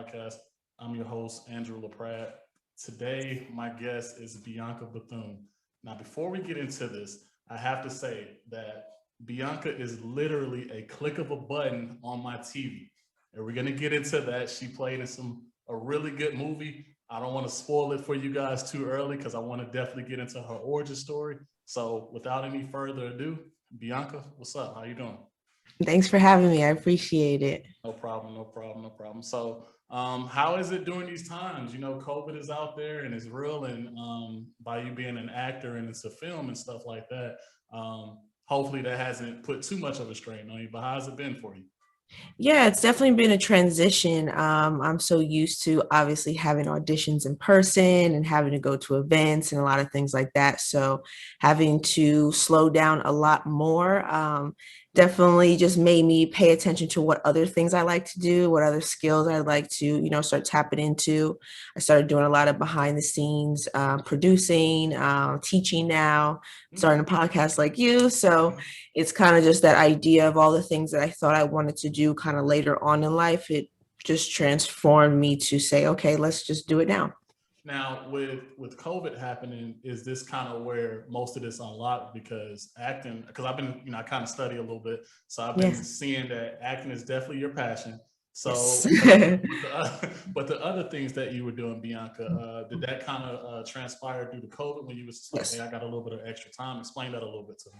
podcast. I'm your host, Andrew LaPratt. Today, my guest is Bianca Bethune. Now, before we get into this, I have to say that Bianca is literally a click of a button on my TV. And we're going to get into that. She played in a really good movie. I don't want to spoil it for you guys too early because I want to definitely get into her origin story. So without any further ado, Bianca, what's up? How you doing? Thanks for having me. I appreciate it. No problem, no problem, no problem. So, how is it during these times? You know, COVID is out there and it's real, and by you being an actor and it's a film and stuff like that, hopefully that hasn't put too much of a strain on you. But how's it been for you? Yeah, it's definitely been a transition. I'm so used to obviously having auditions in person and having to go to events and a lot of things like that. So having to slow down a lot more definitely just made me pay attention to what other things I like to do, what other skills I'd like to, start tapping into. I started doing a lot of behind the scenes producing, teaching now, starting a podcast like you. So it's kind of just that idea of all the things that I thought I wanted to do kind of later on in life. It just transformed me to say, okay, let's just do it now. Now, with COVID happening, is this kind of where most of this unlocked? Because acting, because I've been, I kind of study a little bit, so I've been Yes. seeing that acting is definitely your passion. Yes. So, but the other things that you were doing, Bianca, did that kind of transpire due to COVID when you was just like, hey, Yes. I got a little bit of extra time? Explain that a little bit to me.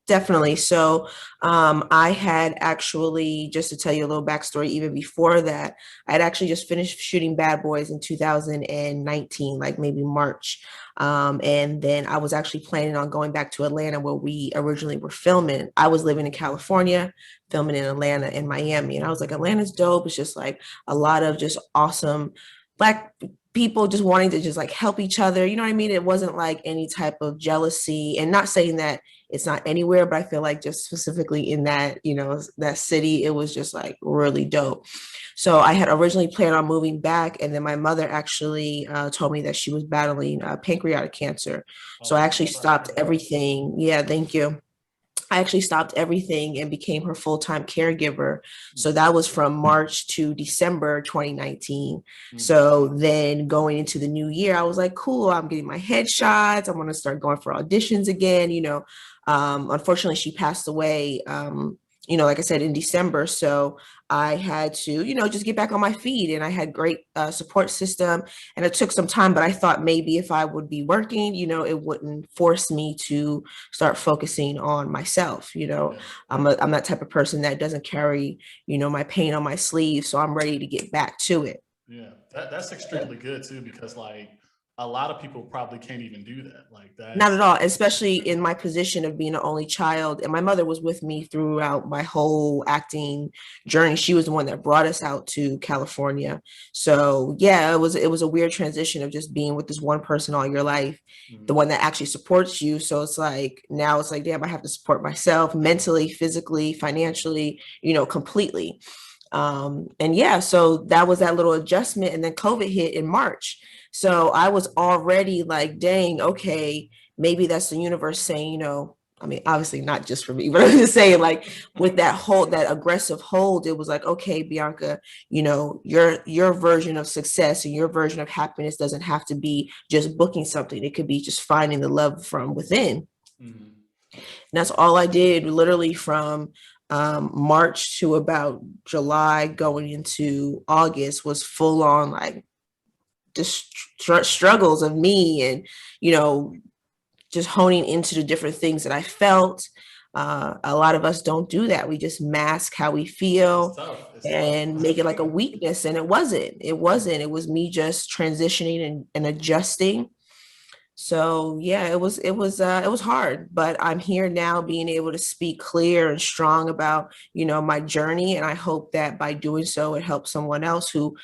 Definitely. So I had actually, just to tell you a little backstory, even before that, I had actually just finished shooting Bad Boys in 2019, like maybe March. And then I was actually planning on going back to Atlanta where we originally were filming. I was living in California, filming in Atlanta and Miami. And I was like, Atlanta's dope. It's just like a lot of just awesome Black people just wanting to just like help each other. You know what I mean? It wasn't like any type of jealousy, and not saying that it's not anywhere, but I feel like just specifically in that, that city, it was just like really dope. So I had originally planned on moving back, and then my mother actually told me that she was battling pancreatic cancer. Oh, So I I'm actually so sorry to stopped hear that. everything. Yeah, thank you. I actually stopped everything and became her full-time caregiver. So Mm, that was from March to December 2019. mm, So then going into the new year, I was like, cool, I'm getting my headshots. I'm going to start going for auditions again. Unfortunately, she passed away, like I said, in December. So I had to, just get back on my feet, and I had great support system, and it took some time, but I thought maybe if I would be working, it wouldn't force me to start focusing on myself. yeah. I'm that type of person that doesn't carry, my pain on my sleeve. So I'm ready to get back to it. Yeah, that's extremely good too, because like a lot of people probably can't even do that. Like Not at that's all, especially in my position of being an only child. And my mother was with me throughout my whole acting journey. She was the one that brought us out to California. So yeah, it was a weird transition of just being with this one person all your life, the mhm, one that actually supports you. So it's like now it's like, damn, I have to support myself mentally, physically, financially, completely. And yeah, so that was that little adjustment. And then COVID hit in March. So I was already like, dang, okay, maybe that's the universe saying, I mean, obviously not just for me, but I'm just saying, like, with that aggressive hold, it was like, okay, Bianca, your version of success and your version of happiness doesn't have to be just booking something. It could be just finding the love from within. mhm. And that's all I did, literally from March to about July, going into August, was full on like just struggles of me, and you know just honing into the different things that I felt. A lot of us don't do that. We just mask how we It's feel tough. It's tough. and make it like a weakness. And it wasn't. It wasn't. It was me just transitioning and adjusting. So yeah, it was hard, but I'm here now being able to speak clear and strong about, my journey. And I hope that by doing so, it helps someone else who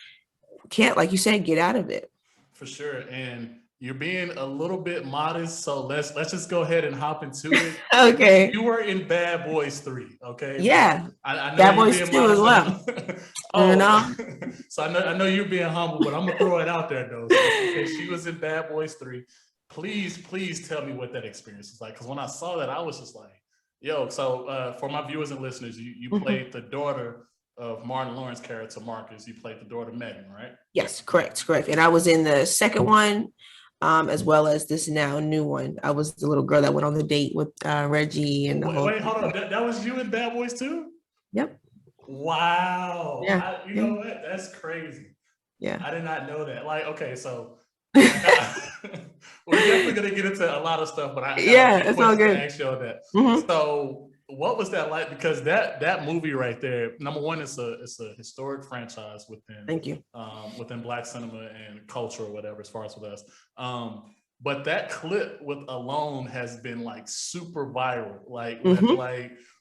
can't, like you said, get out of it. For sure. And you're being a little bit modest, so let's just go ahead and hop into it. Okay. You were in Bad Boys 3, okay? But Yeah. I know Bad you're Boys being 2 as modest. well. You Oh, know? so I know you're being humble, but I'm gonna throw it out there though. So she said she was in Bad Boys 3. Please tell me what that experience is like. Because when I saw that, I was just like, yo. So for my viewers and listeners, you Mhm. played the daughter of Martin Lawrence's character Marcus, you played the daughter Megan, right? Yes, correct. And I was in the second one, as well as this now new one. I was the little girl that went on the date with Reggie and the whole. Wait, hold on. That was you in Bad Boys too? Yep. Wow. Yeah. You know what? That's crazy. Yeah. I did not know that. Like, okay, so we're definitely gonna get into a lot of stuff, but I yeah, have it's all good. To ask you on that. So, what was that like? Because that movie right there, number one, it's a historic franchise within. Thank you. Within Black cinema and culture or whatever, as far as with us. But that clip with Alone has been like super viral, like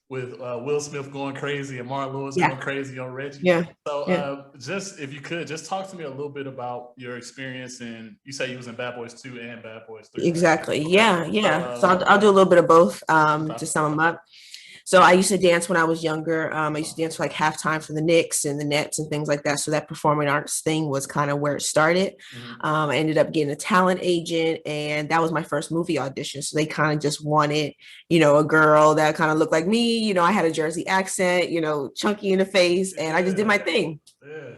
with Will Smith going crazy and Martin Lewis going crazy on Reggie. Yeah. So just if you could just talk to me a little bit about your experience, and you say you was in Bad Boys 2 and Bad Boys 3. Exactly. Right? Yeah. So I'll do a little bit of both to sum them up. So I used to dance when I was younger. I used to dance for like halftime for the Knicks and the Nets and things like that. So that performing arts thing was kind of where it started. I ended up getting a talent agent, and that was my first movie audition. So they kind of just wanted, a girl that kind of looked like me. I had a Jersey accent, chunky in the face, and I just did my thing. Yeah.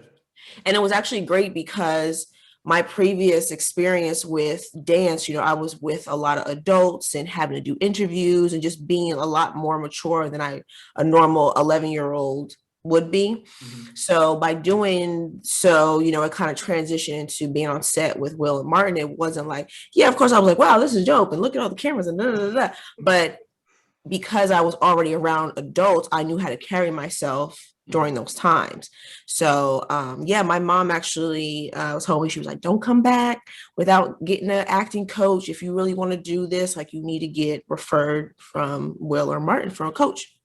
And it was actually great because my previous experience with dance, I was with a lot of adults and having to do interviews and just being a lot more mature than a normal 11-year-old would be. So by doing so, it kind of transitioned into being on set with Will and Martin. It wasn't like, of course I was like, wow, this is dope, and look at all the cameras and da, da, da, da. But because I was already around adults, I knew how to carry myself during those times. So my mom actually was told me, she was like, don't come back without getting an acting coach. If you really want to do this, like, you need to get referred from Will or Martin for a coach.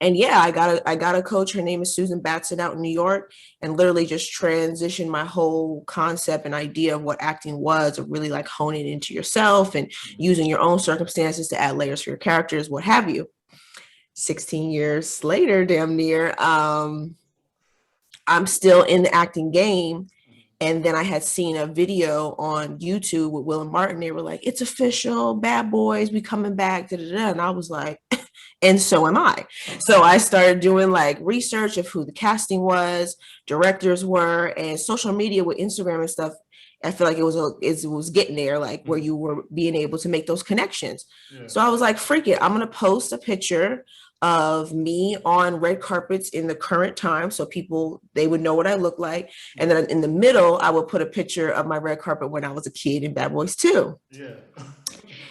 And I got a coach. Her name is Susan Batson out in New York, and literally just transitioned my whole concept and idea of what acting was, of really like honing it into yourself and using your own circumstances to add layers for your characters, what have you. 16 years later, damn near, I'm still in the acting game. And then I had seen a video on YouTube with Will and Martin. They were like, it's official, Bad Boys, we coming back, da, da, da. And I was like, and so am I. So I started doing like research of who the casting was, directors were, and social media with Instagram and stuff. I feel like it was getting there, like where you were being able to make those connections. Yeah. So I was like, freak it, I'm going to post a picture of me on red carpets in the current time, so people, they would know what I look like. And then in the middle, I would put a picture of my red carpet when I was a kid in Bad Boys 2. Yeah.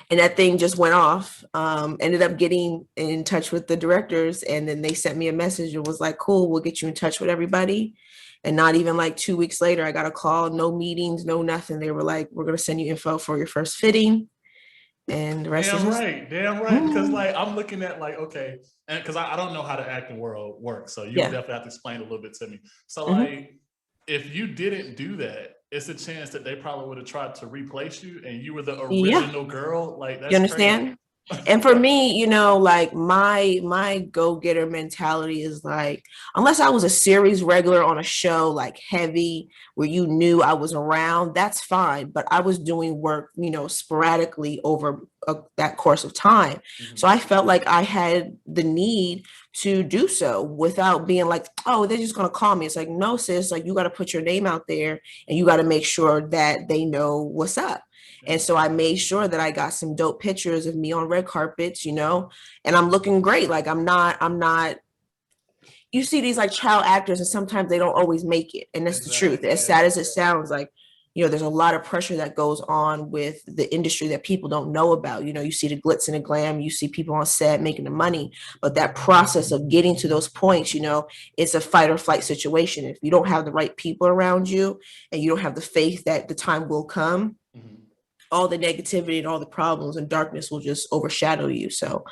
And that thing just went off. Ended up getting in touch with the directors, and then they sent me a message and was like, cool, we'll get you in touch with everybody. And not even like 2 weeks later, I got a call, no meetings, no nothing. They were like, we're going to send you info for your first fitting. And the rest is right. Damn right. Because like, I'm looking at like, okay, and because I don't know how the acting world works. So you definitely have to explain a little bit to me. So like, if you didn't do that, it's a chance that they probably would have tried to replace you and you were the original girl. Like, that's, you understand? Crazy. And for me, like my go-getter mentality is like, unless I was a series regular on a show like Heavy, where you knew I was around, that's fine. But I was doing work, sporadically over that course of time. So I felt like I had the need to do so without being like, oh, they're just going to call me. It's like, no, sis, like, you got to put your name out there and you got to make sure that they know what's up. And so I made sure that I got some dope pictures of me on red carpets, and I'm looking great. Like, I'm not, you see these like child actors and sometimes they don't always make it. And that's the truth. As sad as it sounds, like, there's a lot of pressure that goes on with the industry that people don't know about. You see the glitz and the glam, you see people on set making the money, but that process of getting to those points, it's a fight or flight situation. If you don't have the right people around you and you don't have the faith that the time will come, all the negativity and all the problems and darkness will just overshadow you. So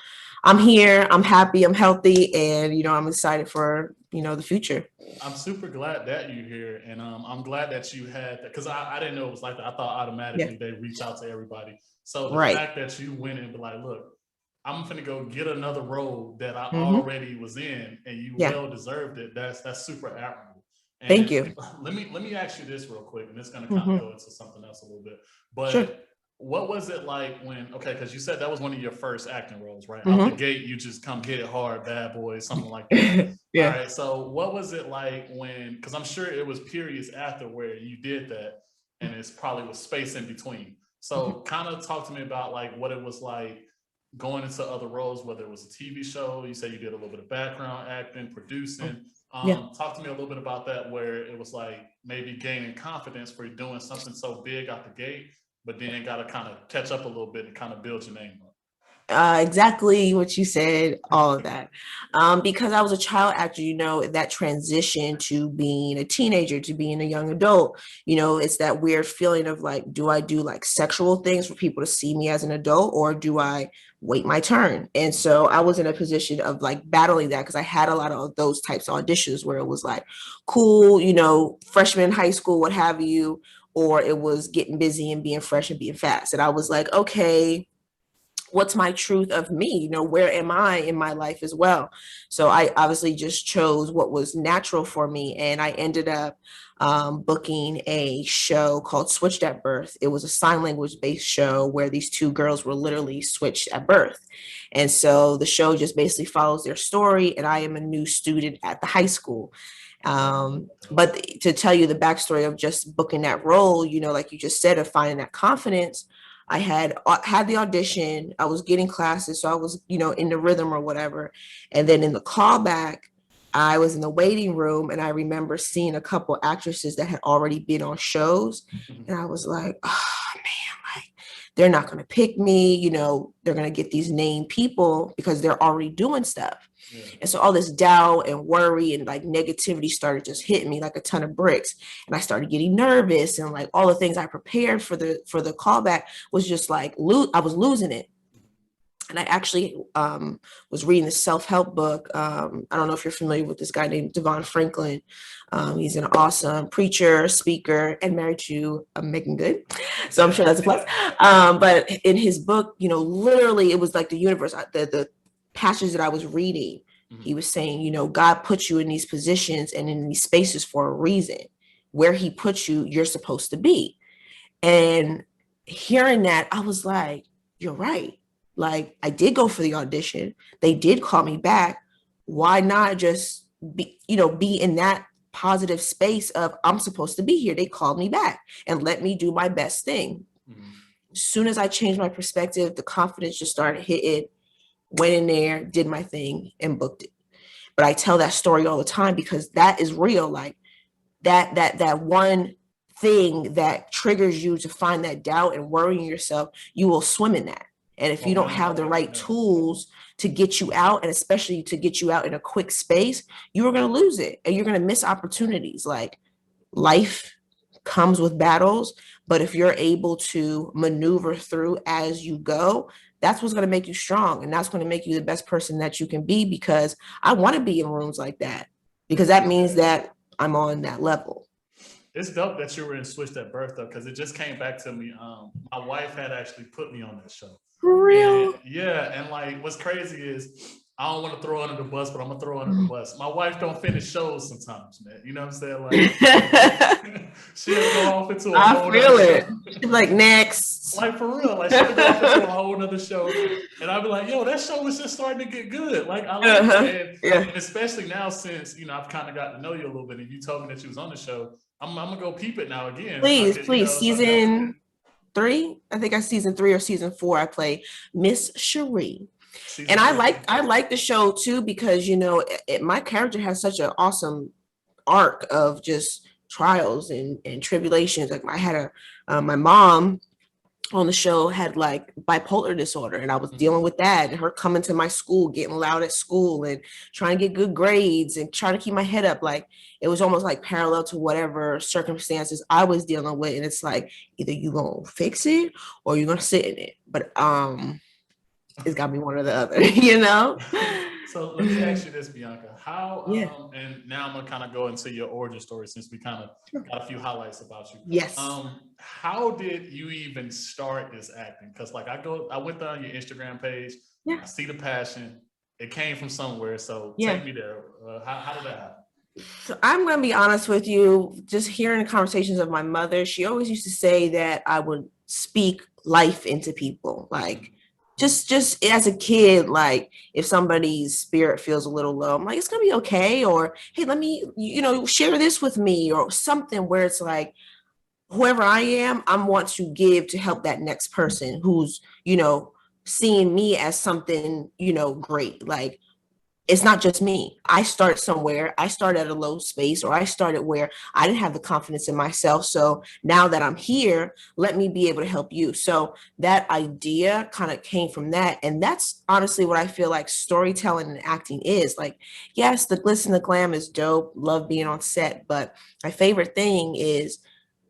I'm here, I'm happy, I'm healthy, and, I'm excited for, the future. I'm super glad that you're here. And I'm glad that you had that, because I didn't know it was like that. I thought automatically they reach out to everybody. So the fact that you went and be like, look, I'm finna go get another role that I already was in, and you well deserved it. That's super admirable. And thank you. Let me ask you this real quick, and it's gonna kind of go into something else a little bit. But what was it like when, because you said that was one of your first acting roles, right? Out the gate, you just come hit it hard, Bad Boys, something like that. All Yeah. right. So what was it like when, because I'm sure it was periods after where you did that and it's probably was space in between. So kind of talk to me about like what it was like going into other roles, whether it was a TV show, you said you did a little bit of background acting, producing. Yeah. Talk to me a little bit about that, where it was like maybe gaining confidence for you doing something so big out the gate, but then got to kind of catch up a little bit and kind of build your name up. Exactly what you said, all of that. Because I was a child actor, that transition to being a teenager, to being a young adult, it's that weird feeling of like, do I do like sexual things for people to see me as an adult, or do I wait my turn? And so I was in a position of like battling that because I had a lot of those types of auditions where it was like, cool, freshman in high school, what have you, or it was getting busy and being fresh and being fast. And I was like, okay, what's my truth of me? Where am I in my life as well? So I obviously just chose what was natural for me. And I ended up booking a show called Switched at Birth. It was a sign language based show where these two girls were literally switched at birth. And so the show just basically follows their story. And I am a new student at the high school. But to tell you the backstory of just booking that role, like you just said, of finding that confidence, I had the audition. I was getting classes, so I was, in the rhythm or whatever. And then in the callback, I was in the waiting room, and I remember seeing a couple actresses that had already been on shows, and I was like, oh man, like they're not going to pick me. They're going to get these named people because they're already doing stuff. Yeah. And so all this doubt and worry and like negativity started just hitting me like a ton of bricks. And I started getting nervous, and like all the things I prepared for the callback was just like, I was losing it. And I actually was reading the self-help book. I don't know if you're familiar with this guy named Devon Franklin. He's an awesome preacher, speaker, and married to Megan Good. So I'm sure that's a plus. But in his book, literally it was like the universe, the passage that I was reading, he was saying, God puts you in these positions and in these spaces for a reason. Where he puts you, you're supposed to be. And hearing that, I was like, you're right. Like, I did go for the audition. They did call me back. Why not just be in that positive space of I'm supposed to be here? They called me back and let me do my best thing. As soon as I changed my perspective, the confidence just started hitting, went in there, did my thing, and booked it. But I tell that story all the time because that is real. Like that one thing that triggers you to find that doubt and worrying yourself, you will swim in that. And if you don't have the right tools to get you out, and especially to get you out in a quick space, you are going to lose it and you're going to miss opportunities. Like, life comes with battles, but if you're able to maneuver through as you go, that's what's going to make you strong. And that's going to make you the best person that you can be, because I want to be in rooms like that, because that means that I'm on that level. It's dope that you were in Switched at Birth, though, because it just came back to me. My wife had actually put me on that show. For real? And, yeah, and like what's crazy is I don't want to throw under the bus, but I'm gonna throw under the bus. My wife don't finish shows sometimes, man. You know what I'm saying? Like she'll go off into a whole feel it. show. She's like, next. Like for real. Like she'll go off into a whole other show. And I'll be like, yo, that show was just starting to get good. Like I like it. And especially now since I've kind of got to know you a little bit and you told me that you was on the show. I'm gonna go peep it now again. Please. Season 3. I think season 3 or season 4. I play Miss Cherie. And I like the show too, because my character has such an awesome arc of just trials and tribulations. Like I had my mom on the show had like bipolar disorder, and I was dealing with that, and her coming to my school, getting loud at school and trying to get good grades and trying to keep my head up. Like it was almost like parallel to whatever circumstances I was dealing with. And it's like, either you gonna fix it or you're gonna sit in it. But it's got to be one or the other, So let me ask you this, Bianca. How, and now I'm going to kind of go into your origin story since we kind of got a few highlights about you. Yes. How did you even start this acting? Because like I went down your Instagram page. Yeah. I see the passion. It came from somewhere. So take me there. How did that happen? So I'm going to be honest with you, just hearing the conversations of my mother, she always used to say that I would speak life into people. Like, just as a kid, like if somebody's spirit feels a little low, I'm like, it's gonna be okay. Or hey, let me, share this with me or something where it's like, whoever I am, I want to give to help that next person who's, seeing me as something, great. Like it's not just me. I start somewhere. I start at a low space, or I started where I didn't have the confidence in myself. So now that I'm here, let me be able to help you. So that idea kind of came from that. And that's honestly what I feel like storytelling and acting is. Like, yes, the glitz and the glam is dope. Love being on set. But my favorite thing is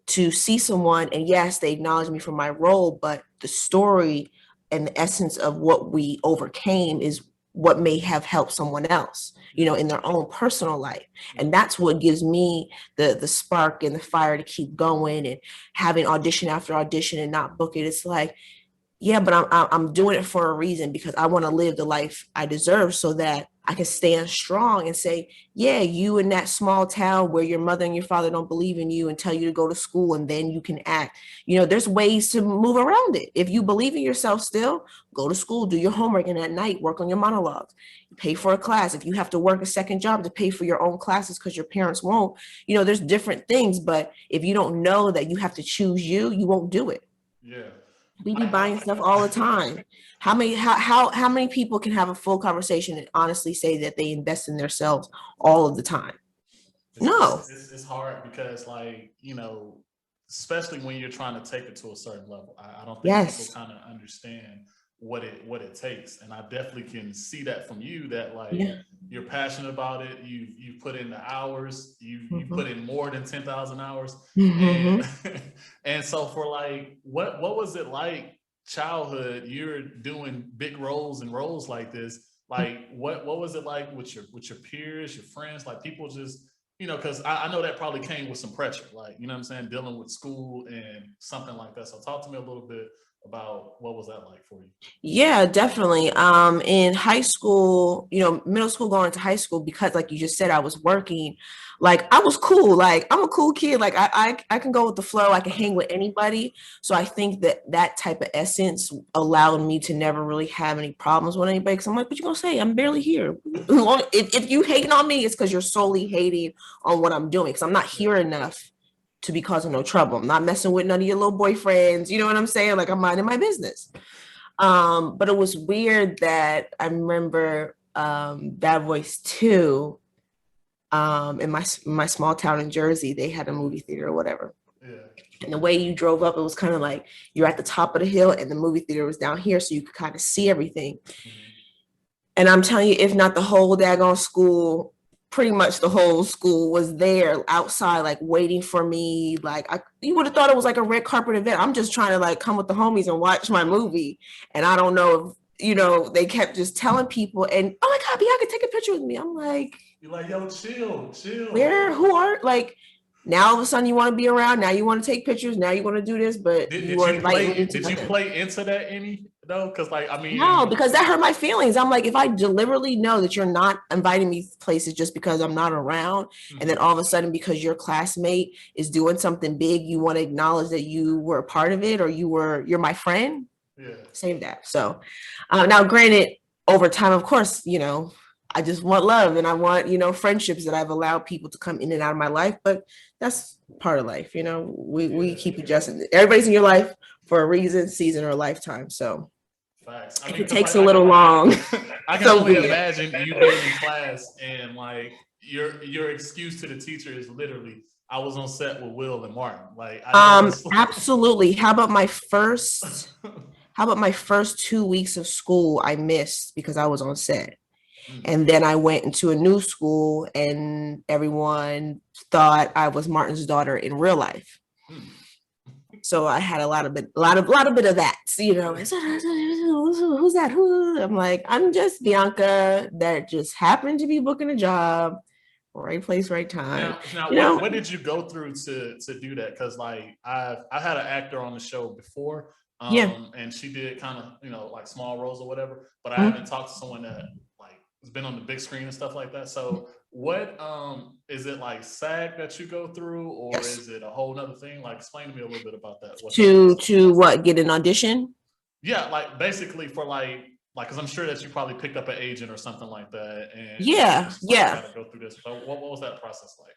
to see someone, and yes, they acknowledge me for my role, but the story and the essence of what we overcame is what may have helped someone else, in their own personal life. And that's what gives me the spark and the fire to keep going and having audition after audition and not book it. It's like, yeah, but I'm doing it for a reason, because I want to live the life I deserve, so that I can stand strong and say, yeah, you in that small town where your mother and your father don't believe in you and tell you to go to school, and then you can act. There's ways to move around it. If you believe in yourself still, go to school, do your homework, and at night work on your monologues. Pay for a class. If you have to work a second job to pay for your own classes because your parents won't, there's different things. But if you don't know that you have to choose you won't do it. Yeah. We be buying stuff all the time. How many people can have a full conversation and honestly say that they invest in themselves all of the time? No. It's hard because, like, especially when you're trying to take it to a certain level. I don't think people Yes. kind of understand what it takes, and I definitely can see that from you, that like Yeah. you're passionate about it. You put in the hours. You Mhm. put in more than 10,000 hours, and Mhm. and so for like, what was it like childhood? You're doing big roles and roles like this. Like, what was it like with your peers, your friends, like people just, because I know that probably came with some pressure, like, you know what I'm saying, dealing with school and something like that. So talk to me a little bit about what was that like for you. Yeah, definitely. In high school, middle school going to high school, because like you just said, I was working, like I was cool. Like I'm a cool kid. Like I can go with the flow. I can hang with anybody. So I think that type of essence allowed me to never really have any problems with anybody. Cause I'm like, what you gonna say? I'm barely here. If you hating on me, it's because you're solely hating on what I'm doing. Cause I'm not Yeah. here enough to be causing no trouble. I'm not messing with none of your little boyfriends. You know what I'm saying? Like I'm minding my business. But it was weird that I remember Bad Boys 2 in my small town in Jersey. They had a movie theater or whatever. Yeah. And the way you drove up, it was kind of like you're at the top of the hill and the movie theater was down here, so you could kind of see everything. Mhm. And I'm telling you, if not the whole daggone school, pretty much the whole school was there outside, like waiting for me. Like you would have thought it was like a red carpet event. I'm just trying to like come with the homies and watch my movie. And I don't know if, they kept just telling people, and oh my God, Bianca, take a picture with me. I'm like, You're like, yo, chill, chill. where, who are, like, now all of a sudden you want to be around. Now you want to take pictures. Now you want to do this, but Did, you did you weren't inviting play me to did you nothing. play into that any though? Because like, I No, mean, because that hurt my feelings. I'm like, if I deliberately know that you're not inviting me places just because I'm not around, and then mhm, all of a sudden because your classmate is doing something big, you want to acknowledge that you were a part of it, or you're my friend, yeah, save that. So now granted, over time, of course, I just want love and I want, friendships that I've allowed people to come in and out of my life, but that's part of life. We yeah. keep adjusting. Everybody's in your life for a reason, season, or a lifetime. So Facts. I if mean, it because takes like a little long, I can so only be it. imagine you being in class and like your excuse to the teacher is literally, I was on set with Will and Martin. Like I know that's Absolutely. How about my first 2 weeks of school I missed because I was on set. Mm, And then I went into a new school and everyone thought I was Martin's daughter in real life. mm. So I had a lot of bit of that. Who's that? Who? I'm like, I'm just Bianca that just happened to be booking a job, right place, right time. Now, You what know, did you go through to do that? Because like I had an actor on the show before, yeah. and she did kind of, like small roles or whatever. But I haven't Mhm. talked to someone that like has been on the big screen and stuff like that. So what is it like SAG that you go through, or Yes. is it a whole nother thing? Like explain to me a little bit about that. What that To is. to what? Get an audition? Yeah, like basically for because I'm sure that you probably picked up an agent or something like that, and Yeah, it's just like you yeah. got to go through this. So what was that process like?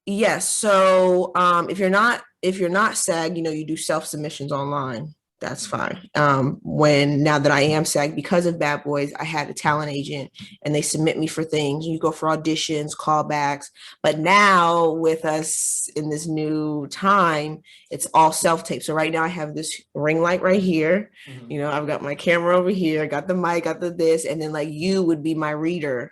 Yes. So if you're not SAG, you do self submissions online. That's Mhm. fine. When now that I am SAG because of Bad Boys, I had a talent agent and they submit me for things. You go for auditions, callbacks. But now with us in this new time, it's all self tape. So right now I have this ring light right here. Mhm. I've got my camera over here, got the mic, got the this, and then like you would be my reader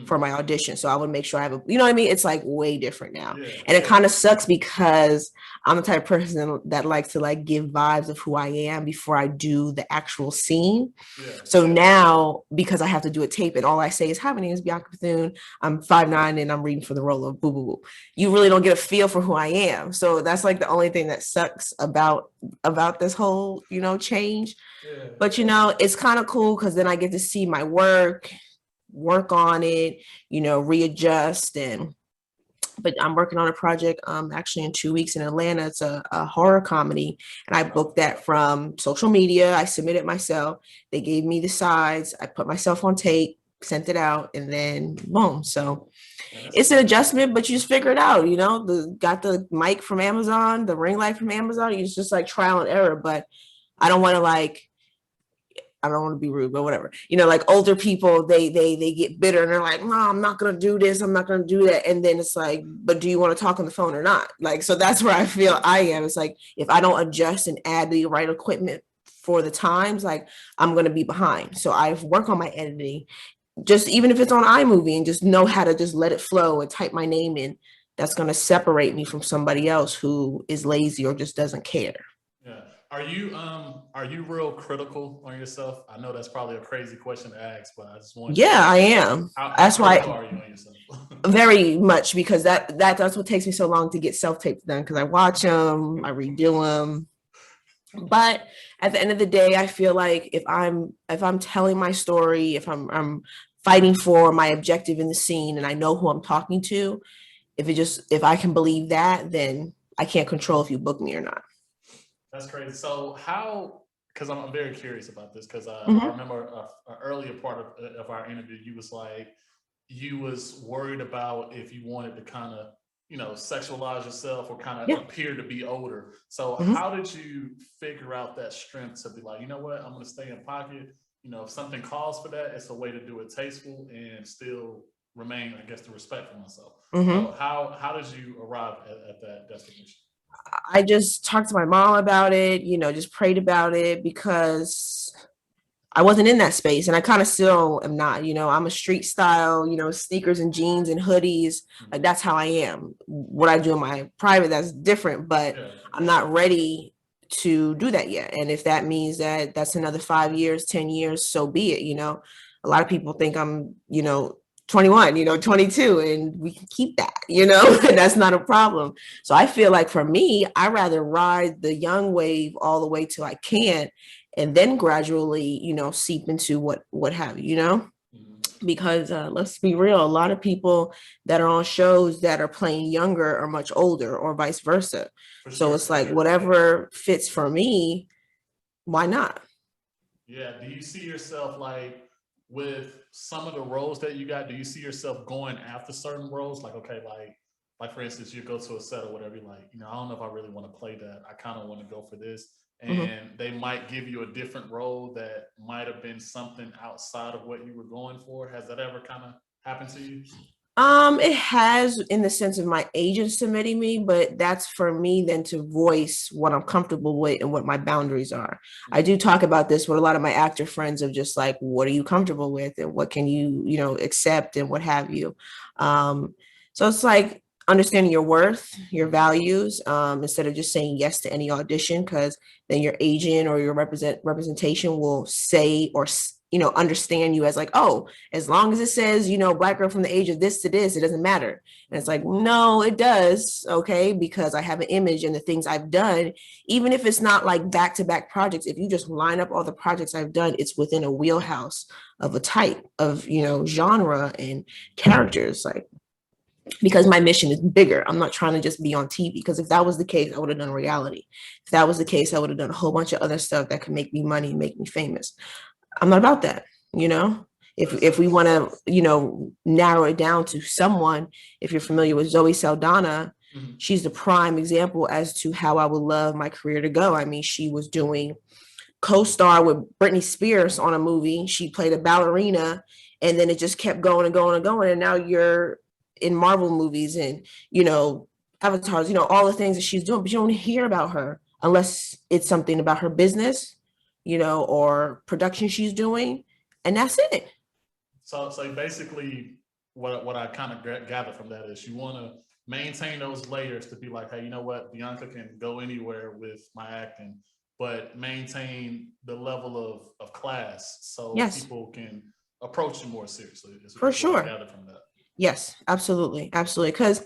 for Mm. my audition. So I would make sure I have a, you know what I mean? It's like way different now. Yeah, And it yeah, kind of sucks because I'm the type of person that likes to like give vibes of who I am before I do the actual scene. yeah, So now, because I have to do a tape and all I say is, hi, my name is Bianca Bethune. I'm 5'9" and I'm reading for the role of boo boo boo. You really don't get a feel for who I am. So that's like the only thing that sucks about this whole, change. yeah. But it's kind of cool because then I get to see my work on it, readjust. But I'm working on a project actually in 2 weeks in Atlanta. It's a horror comedy. And I Oh, booked that from social media. I submitted myself. They gave me the sides. I put myself on tape, sent it out, and then boom. So man, that's it's an crazy. adjustment, but you just figure it out, got the mic from Amazon, the ring light from Amazon. It's just like trial and error. But I don't want to I don't want to be rude, but whatever. Like older people, they get bitter and they're like, "No, I'm not gonna do this. I'm not gonna do that." And then it's like, "But do you want to talk on the phone or not?" Like, so that's where I feel I am. It's like if I don't adjust and add the right equipment for the times, like I'm gonna be behind. So I work on my editing, just even if it's on iMovie, and just know how to just let it flow and type my name in. That's gonna separate me from somebody else who is lazy or just doesn't care. Yeah. Are you real critical on yourself? I know that's probably a crazy question to ask, but I just wanted to Yeah, know I am. how That's critical why are you on yourself? very much because that's what takes me so long to get self-tapes done because I watch them, I redo them. But at the end of the day, I feel like if I'm telling my story, if I'm fighting for my objective in the scene and I know who I'm talking to, if I can believe that, then I can't control if you book me or not. That's crazy. So how? Because I'm very curious about this. Because I Mm-hmm. remember an earlier part of our interview, you was like you was worried about if you wanted to kind of sexualize yourself or kind of Yeah. appear to be older. So Mm-hmm. how did you figure out that strength to be like, you know what, I'm going to stay in pocket. If something calls for that, it's a way to do it tasteful and still remain, I guess, to respect for myself. Mm-hmm. So how did you arrive at that destination? I just talked to my mom about it, just prayed about it because I wasn't in that space and I kind of still am not, I'm a street style, sneakers and jeans and hoodies. Like that's how I am. What I do in my private, that's different, but Yeah. I'm not ready to do that yet. And if that means that that's another 5 years, 10 years, so be it. A lot of people think I'm, 21, 22, and we can keep that, and that's not a problem. So I feel like for me, I rather ride the young wave all the way till I can't and then gradually seep into what have you. Mhm. Because let's be real, a lot of people that are on shows that are playing younger are much older or vice versa. For So sure, it's for like sure. whatever fits for me, why not? Yeah. Do you see yourself like with some of the roles that you got? Do you see yourself going after certain roles? Like, okay, like for instance, you go to a set or whatever, you're like, I don't know if I really want to play that. I kind of want to go for this. Mhm. And they might give you a different role that might have been something outside of what you were going for. Has that ever kind of happened to you? It has in the sense of my agent submitting me, but that's for me then to voice what I'm comfortable with and what my boundaries are. I Mhm. do talk about this with a lot of my actor friends of just like, what are you comfortable with and what can you, accept and what have you. Um, so it's like understanding your worth, your Mhm. values, instead of just saying yes to any audition, because then your agent or your representation will say or understand you as like, oh, as long as it says, black girl from the age of this to this, it doesn't matter. And it's like, no, it does. Okay. Because I have an image and the things I've done, even if it's not like back to back projects, if you just line up all the projects I've done, it's within a wheelhouse of a type of, genre and characters. Like, because my mission is bigger. I'm not trying to just be on TV, because if that was the case, I would have done reality. If that was the case, I would have done a whole bunch of other stuff that could make me money, make me famous. I'm not about that, you know? If we want to, narrow it down to someone, if you're familiar with Zoe Saldana, she's the prime example as to how I would love my career to go. I mean, she was doing co-star with Britney Spears on a movie. She played a ballerina, and then it just kept going and going and going. And now you're in Marvel movies and, avatars, all the things that she's doing, but you don't hear about her unless it's something about her business, or production she's doing. And that's it. So basically what I kind of gather from that is you want to maintain those layers to be like, hey, you know what? Bianca can go anywhere with my acting, but maintain the level of class so Yes. people can approach you more seriously. For sure. From that. Yes, absolutely. Absolutely. Because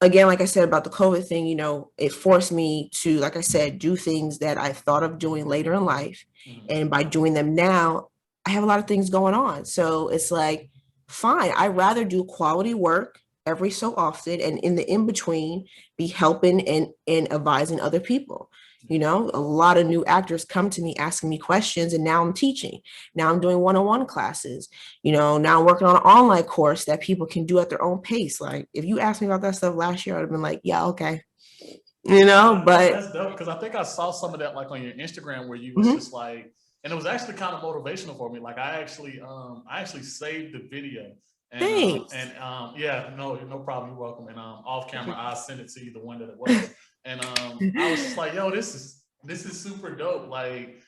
again, like I said about the COVID thing, it forced me to, like I said, do things that I thought of doing later in life. And by doing them now, I have a lot of things going on. So it's like, fine, I'd rather do quality work every so often, and in the in-between be helping and advising other people. A lot of new actors come to me asking me questions, and now I'm teaching. Now I'm doing one-on-one classes. Now I'm working on an online course that people can do at their own pace. Like, if you asked me about that stuff last year, I'd have been like, yeah, okay. But that's dope, because I think I saw some of that like on your Instagram where you was just like, and it was actually kind of motivational for me. Like I actually saved the video. And, no problem. You're welcome. And off camera, I'll send it to you, the one that it was. And I was just like, yo, this is super dope. Like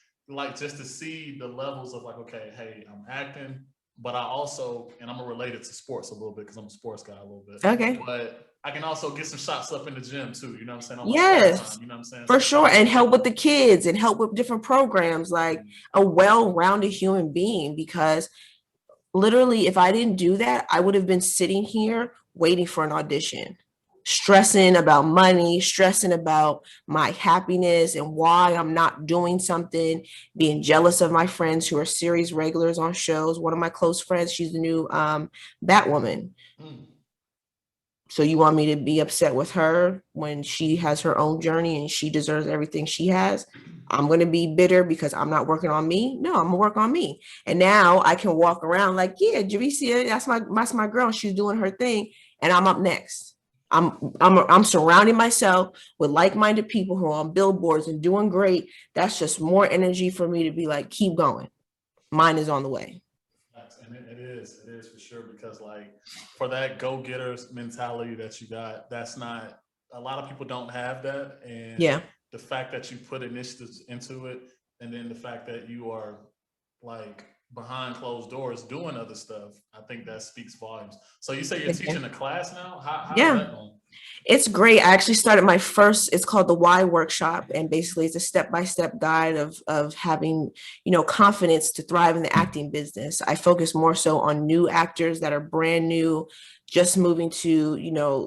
just to see the levels of like, okay, hey, I'm acting, but I also, and I'm related to sports a little bit because I'm a sports guy a little bit. Okay. But I can also get some shots up in the gym too. You know what I'm saying? Yes. Time, you know what I'm saying? For sure. And help with the kids and help with different programs, like a well-rounded human being, because literally, if I didn't do that, I would have been sitting here waiting for an audition, stressing about money, stressing about my happiness and why I'm not doing something, being jealous of my friends who are series regulars on shows. One of my close friends, she's the new Batwoman. So you want me to be upset with her when she has her own journey and she deserves everything she has? I'm going to be bitter because I'm not working on me. No, I'm gonna work on me. And now I can walk around like, yeah, Javicia, that's my girl. She's doing her thing. And I'm up next. I'm surrounding myself with like-minded people who are on billboards and doing great. That's just more energy for me to be like, keep going. Mine is on the way. And it is for sure, because like for that go-getters mentality that you got, that's not, a lot of people don't have that. And yeah, the fact that you put initiatives into it, and then the fact that you are like behind closed doors doing other stuff, I think that speaks volumes. So you say you're teaching a class now? How is that going? It's great. I actually started my first, it's called the Why Workshop. And basically it's a step-by-step guide of having, confidence to thrive in the acting business. I focus more so on new actors that are brand new, just moving to,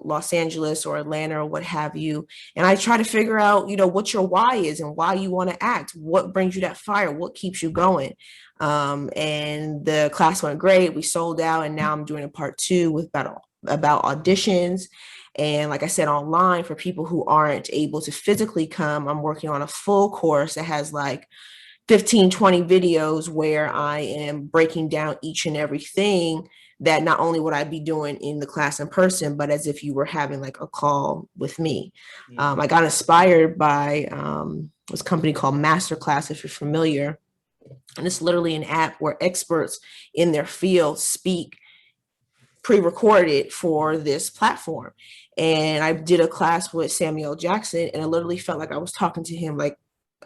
Los Angeles or Atlanta or what have you. And I try to figure out, what your why is and why you want to act, what brings you that fire, what keeps you going. And the class went great. We sold out, and now I'm doing a part 2 with about auditions. And like I said, online for people who aren't able to physically come, I'm working on a full course that has like 15, 20 videos where I am breaking down each and everything that not only would I be doing in the class in person, but as if you were having like a call with me. I got inspired by this company called Masterclass, if you're familiar. And it's literally an app where experts in their field speak pre-recorded for this platform. And I did a class with Samuel Jackson, and I literally felt like I was talking to him, like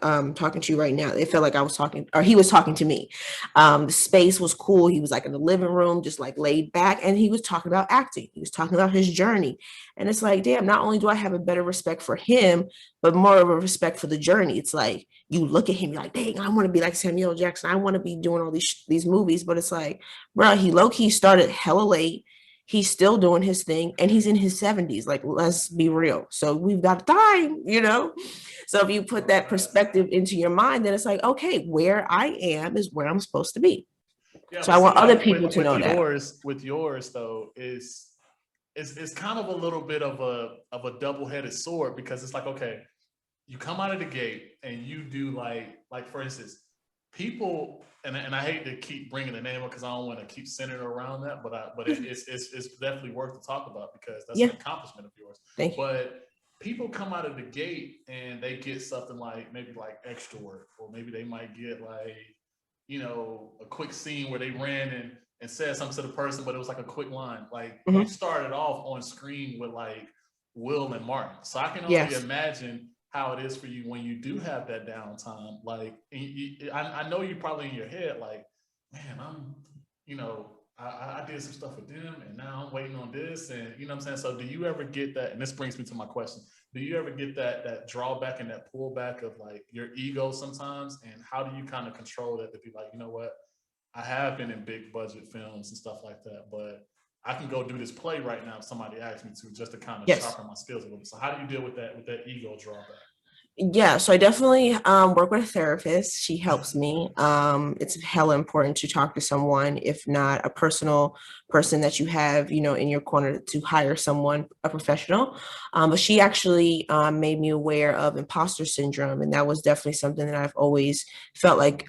talking to you right now. It felt like I was talking, or he was talking to me. The space was cool. He was like in the living room, just like laid back, and he was talking about acting. He was talking about his journey. And it's like, damn, not only do I have a better respect for him, but more of a respect for the journey. It's like, you look at him, you're like, dang, I want to be like Samuel Jackson. I want to be doing all these movies. But it's like, bro, he low-key started hella late. He's still doing his thing, and he's in his 70s. Like, let's be real. So we've got time, So if you put that perspective into your mind, then it's like, okay, where I am is where I'm supposed to be. Yeah, So but I see, want other like people to know that. with yours though, is it's kind of a little bit of a double-headed sword because it's like, okay, you come out of the gate and you do like for instance, people and I hate to keep bringing the name up because I don't want to keep centered around that, but it's definitely worth to talk about because that's Yeah, an accomplishment of yours. thank you. But people come out of the gate and they get something like maybe like extra work, or maybe they might get like, a quick scene where they ran and said something to the person, but it was like a quick line. Like you Hmm. started off on screen with like Will and Martin. So I can only Yes. imagine how it is for you when you do have that downtime. Like, I know you probably in your head, like, man, you know, I did some stuff with them and now I'm waiting on this. And you know what I'm saying? So do you ever get that? And this brings me to my question. Do you ever get that drawback and that pullback of like your ego sometimes? And how do you kind of control that to be like, you know what? I have been in big budget films and stuff like that, but I can go do this play right now if somebody asks me to, just to kind of Yes. sharpen my skills a little bit. So how do you deal with that ego drawback? Yeah, so I definitely work with a therapist. She helps me. It's hella important to talk to someone, if not a personal person that you have, in your corner, to hire someone, a professional. But she actually made me aware of imposter syndrome, and that was definitely something that I've always felt like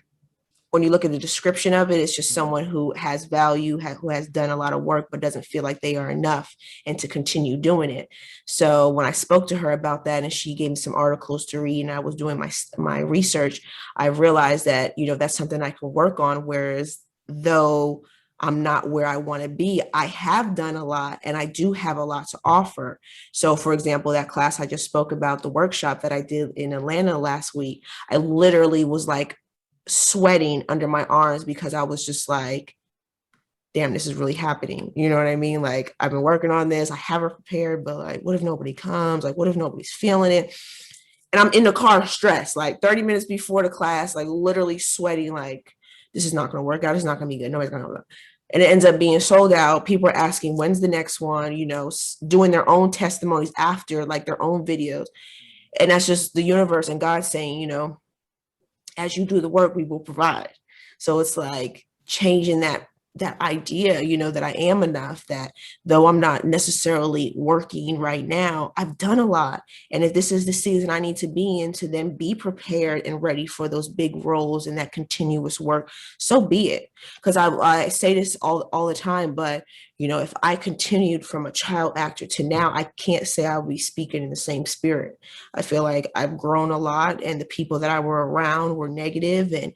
when you look at the description of it, it's just Mm, someone who has value, who has done a lot of work, but doesn't feel like they are enough and to continue doing it. So when I spoke to her about that and she gave me some articles to read and I was doing my research, I realized that, that's something I can work on. Whereas though I'm not where I want to be, I have done a lot and I do have a lot to offer. So for example, that class I just spoke about, the workshop that I did in Atlanta last week, I literally was like, sweating under my arms because I was just like, damn, this is really happening. You know what I mean? Like, I've been working on this, I have it prepared, but like, what if nobody comes? Like, what if nobody's feeling it? And I'm in the car stressed, like 30 minutes before the class, like literally sweating, like, this is not going to work out. It's not going to be good. Nobody's going to. And it ends up being sold out. People are asking, when's the next one? Doing their own testimonies after, like their own videos. And that's just the universe and God saying, as you do the work, we will provide. So it's like changing that idea, that I am enough, that though I'm not necessarily working right now, I've done a lot. And if this is the season I need to be in to then be prepared and ready for those big roles and that continuous work, so be it. Because I say this all the time, but if I continued from a child actor to now, I can't say I'll be speaking in the same spirit. I feel like I've grown a lot and the people that I were around were negative and,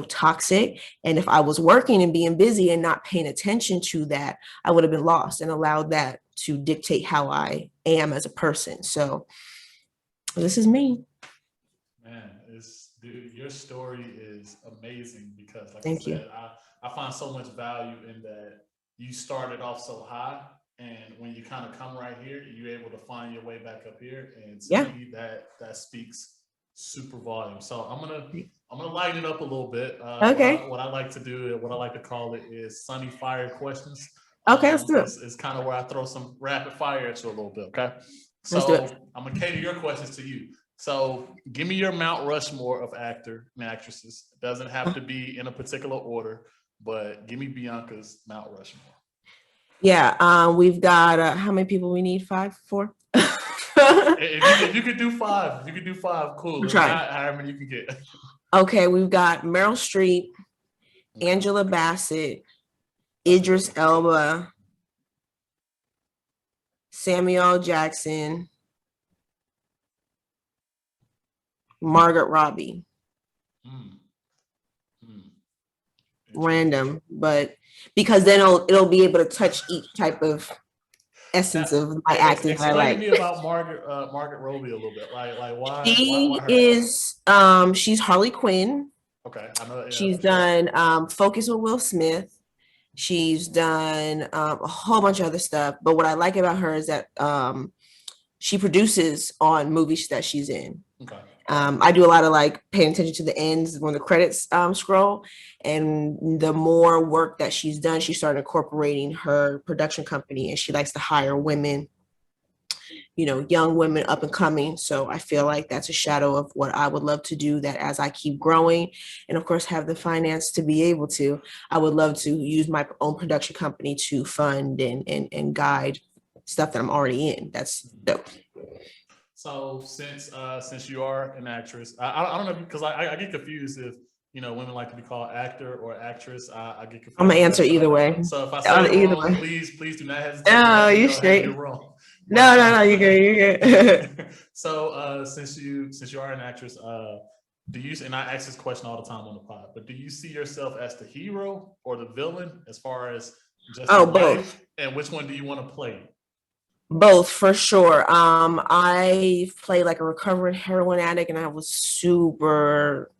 toxic. And if I was working and being busy and not paying attention to that, I would have been lost and allowed that to dictate how I am as a person. So this is me. man, dude, your story is amazing because, like I Thank you. said, I find so much value in that you started off so high, and when you kind of come right here, you're able to find your way back up here, and to Yeah. me, that speaks super volume. So I'm gonna lighten it up a little bit. Okay. What I like to do, what I like to call it, is sunny fire questions. Okay. Let's do it. It's kind of where I throw some rapid fire at you a little bit. Okay, Let's do it. so I'm gonna cater your questions to you. So give me your Mount Rushmore of actor and actresses. It doesn't have to be in a particular order, but give me Bianca's Mount Rushmore. Yeah. We've got how many people we need? 5, 4. If you could do five, if you could do five, cool. We're If trying. not, however many you can get. Okay, we've got Meryl Streep, Okay, Angela Bassett, that's a good Idris one. Elba, Samuel Jackson, Margaret Robbie. Mm, mm, interesting. Random, but because then it'll be able to touch each type of essence Now, of my acting that I explain to like. me about Margaret Robbie a little bit. Like why She her? is she's Harley Quinn. Okay, I know. Yeah, She's for sure. done Focus with Will Smith. She's done a whole bunch of other stuff. But what I like about her is that she produces on movies that she's in. Okay. I do a lot of like paying attention to the ends when the credits scroll, and the more work that she's done, she started incorporating her production company, and she likes to hire women young women up and coming. So I feel like that's a shadow of what I would love to do, that as I keep growing and of course have the finance to be able to, I would love to use my own production company to fund and guide stuff that I'm already in. That's dope. So since you are an actress, I don't know, because I get confused if women like to be called actor or actress. I get confused. I'm gonna with answer that. either way. So if I say it Either wrong, way. please do not hesitate to No, let me you know, hey, straight. you're wrong. No, But, no, you're good. You're good. so since you are an actress, do you, and I ask this question all the time on the pod, but do you see yourself as the hero or the villain as far as just Oh, in life? both. And which one do you want to play? Both for sure. I played like a recovering heroin addict, and I was super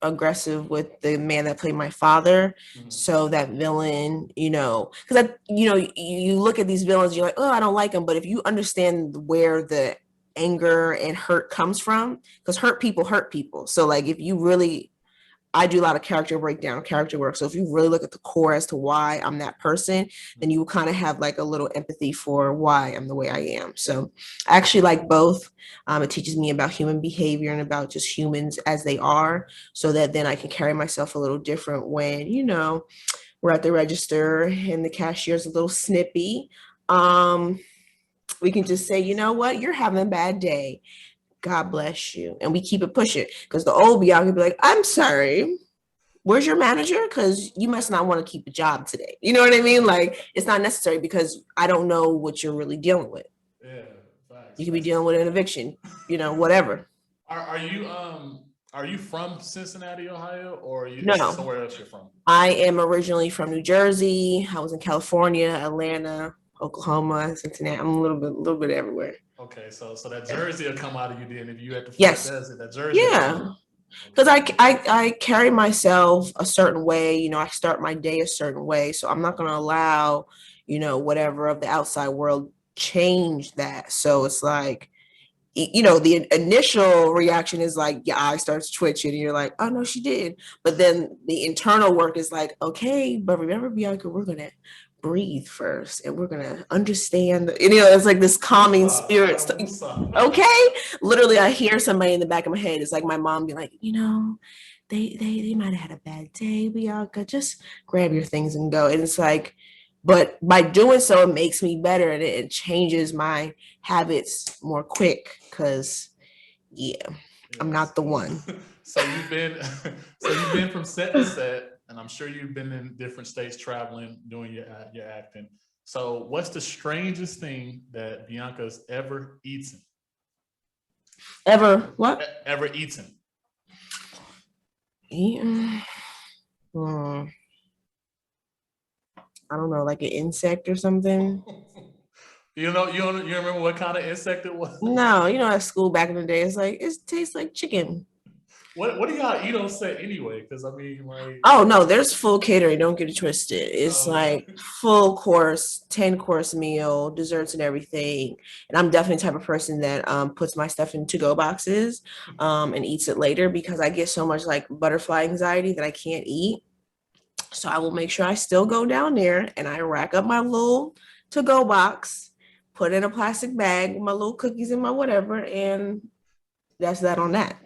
aggressive with the man that played my father. Mhm. So that villain, because you look at these villains, you're like, oh, I don't like them. But if you understand where the anger and hurt comes from, because hurt people. So like if you really, I do a lot of character breakdown, character work. So if you really look at the core as to why I'm that person, then you will kind of have like a little empathy for why I'm the way I am. So I actually like both. It teaches me about human behavior and about just humans as they are, so that then I can carry myself a little different when, we're at the register and the cashier's a little snippy. We can just say, you know what, you're having a bad day. God bless you. And we keep it pushing, because the old Bianca be like, I'm sorry, where's your manager? Because you must not want to keep a job today. You know what I mean? Like, it's not necessary, because I don't know what you're really dealing with. Yeah, facts. You could be dealing with an eviction, whatever. Are you from Cincinnati, Ohio, or is No, somewhere else you're from? I am originally from New Jersey. I was in California, Atlanta, Oklahoma, Cincinnati. I'm a little bit everywhere. Okay, so that Jersey will come out of you then if you at the Florida Yes. desert. That Jersey. Yeah. Because I carry myself a certain way, I start my day a certain way. So I'm not going to allow, whatever of the outside world change that. So it's like, the initial reaction is like, your eye starts twitching and you're like, oh no, she did. But then the internal work is like, okay, but remember, Bianca, we're going to breathe first and we're going to understand, it's like this calming spirit. Okay. Literally, I hear somebody in the back of my head. It's like my mom be like, they might have had a bad day, Bianca, just grab your things and go. And it's like, but by doing so, it makes me better, and it changes my habits more quick, because I'm not the one. So you've been from set to set, and I'm sure you've been in different states traveling, doing your acting. So what's the strangest thing that Bianca's ever eaten? Ever what? Ever eaten? Eaten? I don't know, like an insect or something. You remember what kind of insect it was? No, at school back in the day, it's like, it tastes like chicken. What do y'all eat on set anyway? Because I mean, like, oh no, there's full catering. Don't get it twisted. It's like full course, 10-course meal, desserts and everything. And I'm definitely the type of person that puts my stuff in to-go boxes and eats it later, because I get so much like butterfly anxiety that I can't eat. So I will make sure I still go down there and I rack up my little to-go box, put in a plastic bag with my little cookies and my whatever, and that's that on that.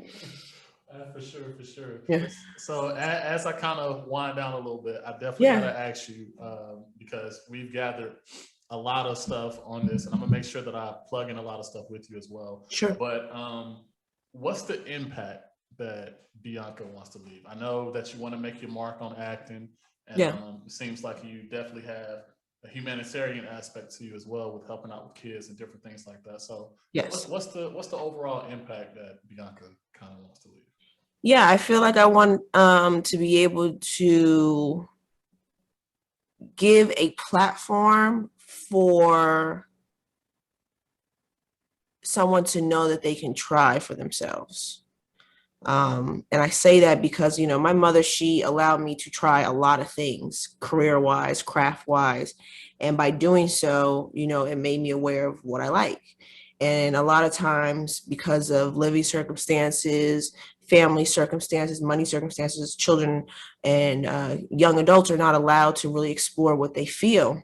For sure. Yeah. So as I kind of wind down a little bit, I definitely gotta ask you, because we've gathered a lot of stuff on this, and I'm gonna make sure that I plug in a lot of stuff with you as well. Sure. But what's the impact that Bianca wants to leave? I know that you want to make your mark on acting, and it seems like you definitely have a humanitarian aspect to you as well, with helping out with kids and different things like that. So yes, what's the overall impact that Bianca kind of wants to leave? Yeah, I feel like I want to be able to give a platform for someone to know that they can try for themselves. And I say that because, my mother, she allowed me to try a lot of things, career-wise, craft-wise. And by doing so, it made me aware of what I like. And a lot of times, because of living circumstances, family circumstances, money circumstances, children and young adults are not allowed to really explore what they feel.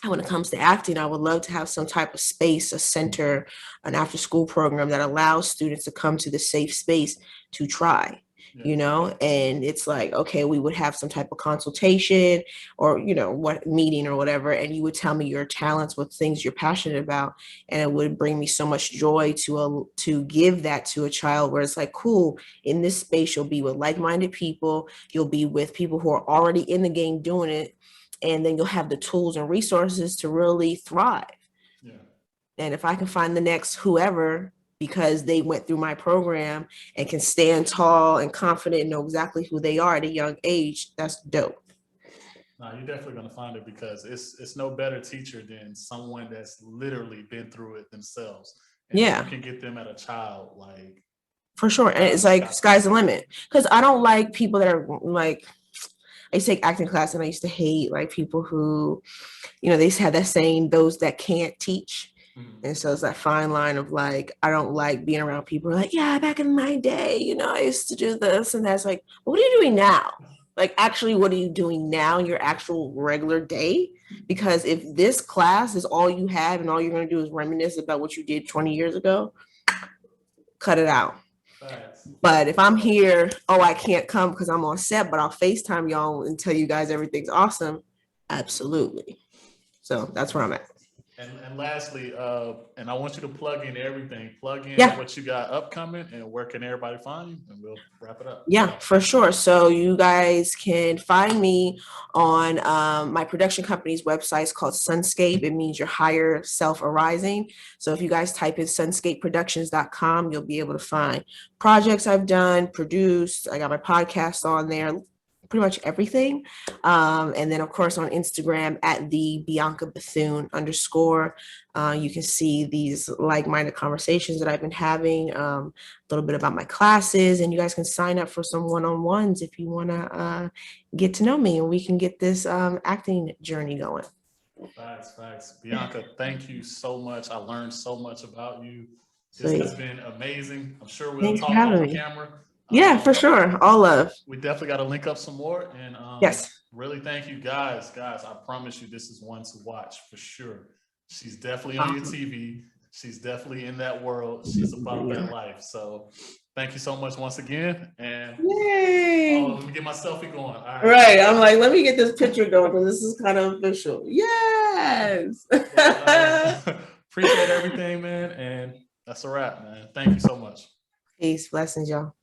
when it comes to acting, I would love to have some type of space, a center, an after school program that allows students to come to the safe space to try, Yeah. you know, and it's like, okay, we would have some type of consultation or, you know, what meeting or whatever, and you would tell me your talents, what things you're passionate about, and it would bring me so much joy to give that to a child, where it's like, cool, in this space you'll be with like-minded people, you'll be with people who are already in the game doing it, and then you'll have the tools and resources to really thrive. Yeah. And if I can find the next whoever, because they went through my program and can stand tall and confident and know exactly who they are at a young age, that's dope. No, you're definitely gonna find it, because it's no better teacher than someone that's literally been through it themselves. And if Yeah, you can get them at a child, like, for sure. And it's like sky's the limit. Because I don't like people that are like, I used to take acting class and I used to hate like people who, you know, they used to have that saying, those that can't teach. And so it's that fine line of like, I don't like being around people who are like, yeah, back in my day, you know, I used to do this and that's like, what are you doing now? Like, actually, what are you doing now in your actual regular day? Because if this class is all you have and all you're going to do is reminisce about what you did 20 years ago, cut it out. Facts. But if I'm here, oh, I can't come because I'm on set, but I'll FaceTime y'all and tell you guys everything's awesome. Absolutely. So that's where I'm at. And lastly, and I want you to plug in everything. Plug in Yeah. what you got upcoming and where can everybody find you, and we'll wrap it up. Yeah, for sure. So you guys can find me on my production company's website. It's called Sunscape. It means your higher self arising. So if you guys type in sunscapeproductions.com, you'll be able to find projects I've done, produced. I got my podcast on there, pretty much everything. And then of course on Instagram at the Bianca Bethune _ you can see these like-minded conversations that I've been having, a little bit about my classes, and you guys can sign up for some one-on-ones if you want to get to know me, and we can get this acting journey going. Facts. Bianca, thank you so much. I learned so much about you. This Sweet. has been amazing. I'm sure we'll Thanks for talk off having the me. camera. Yeah, for sure. All love. We definitely got to link up some more. And Yes. really thank you guys. I promise you this is one to watch for sure. She's definitely on your TV. She's definitely in that world. She's about that life. So thank you so much once again. And Yay. let me get my selfie going. All Right. I'm like, let me get this picture going because this is kind of official. Yes. Appreciate everything, man. And that's a wrap, man. Thank you so much. Peace. Blessings, y'all.